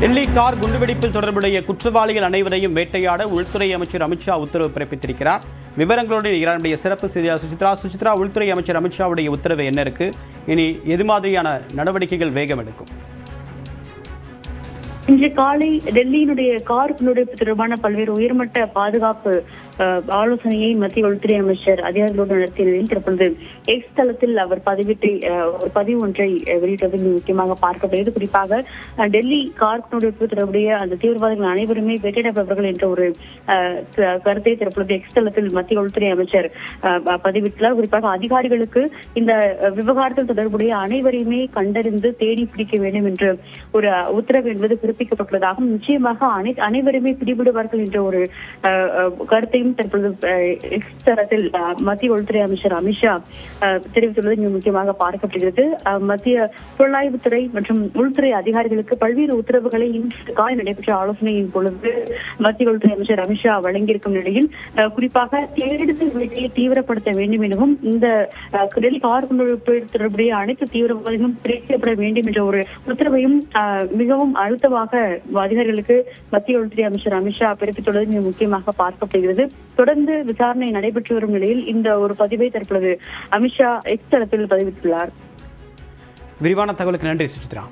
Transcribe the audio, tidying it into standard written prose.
Delhi car குண்டுவெடிப்பில் தொடர்புடைய குற்றவாளிகள் அனைவரையும் வேட்டையாட உள்துறை அமைச்சர் அமித்ஷா உத்தரவு பிறப்பித்திருக்கிறார். விவரங்களோடு நம்முடைய சிறப்பு செய்தியாளர் சுசித்ரா, உள்துறை அமைச்சர் அமித்ஷாவுடைய உத்தரவு என்ன இருக்கு, இனி எது மாதிரியான நடவடிக்கைகள் வேகம் எடுக்கும்? இன்று காலை டெல்லியினுடைய கார் குண்டுவெடிப்பு தொடர்பான பல்வேறு உயர்மட்ட பாதுகாப்பு ஆலோசனையை மத்திய உள்துறை அமைச்சர் அதிகாரிகளோடு நடத்திய நிலையில் தற்பொழுது எக்ஸ் தளத்தில் அவர் ஒரு பதிவு ஒன்றை வெளியிட்டது முக்கியமாக பார்க்கப்படுகிறது. குறிப்பாக டெல்லி கார் குண்டுவெடிப்பு தொடர்புடைய அந்த தீவிரவாதிகள் அனைவருமே வேட்டையாடப்பட்டவர்கள் என்ற ஒரு கருத்தை தற்பொழுது எக்ஸ் தளத்தில் மத்திய உள்துறை அமைச்சர் பதிவிட்டுள்ளார். குறிப்பாக அதிகாரிகளுக்கு இந்த விவகாரத்தில் தொடர்புடைய அனைவரையுமே கண்டறிந்து தேடி பிடிக்க வேண்டும் என்று ஒரு உத்தரவு என்பது பிறப்பிக்கப்பட்டுள்ளதாகவும், நிச்சயமாக அனைவருமே பிடிபடுவார்கள் என்ற ஒரு கருத்தையும் தற்பொழுது எக்ஸ் தளத்தில் மத்திய உள்துறை அமைச்சர் அமித்ஷா தெரிவித்துள்ளது மிக முக்கியமாக பார்க்கப்படுகிறது. மத்திய புலனாய்வுத்துறை மற்றும் உள்துறை அதிகாரிகளுக்கு பல்வேறு உத்தரவுகளை இன்று காலை நடைபெற்ற ஆலோசனையின் பொழுது மத்திய உள்துறை அமைச்சர் அமித்ஷா வழங்கியிருக்கும் நிலையில் குறிப்பாக தேடுதல் வேட்டையை தீவிரப்படுத்த வேண்டும் எனவும் இந்த டெல்லி கார் குண்டுவெடிப்பு தொடர்புடைய அனைத்து தீவிரவாதிகளும் பிடிக்கப்பட வேண்டும் என்ற ஒரு உத்தரவையும் மிகவும் அழுத்தமாக அதிகாரிகளுக்கு மத்திய உள்துறை அமைச்சர் அமித்ஷா பிறப்பித்துள்ளது மிக முக்கியமாக பார்க்கப்படுகிறது. தொடர்ந்து விசாரணை நடைபெற்று வரும் நிலையில் இந்த ஒரு பதிவை தற்பொழுது அமித்ஷா எக்ஸ் தளத்தில் பதிவிட்டுள்ளார். விரிவான தகவலுக்கு நன்றி சுசித்ரா.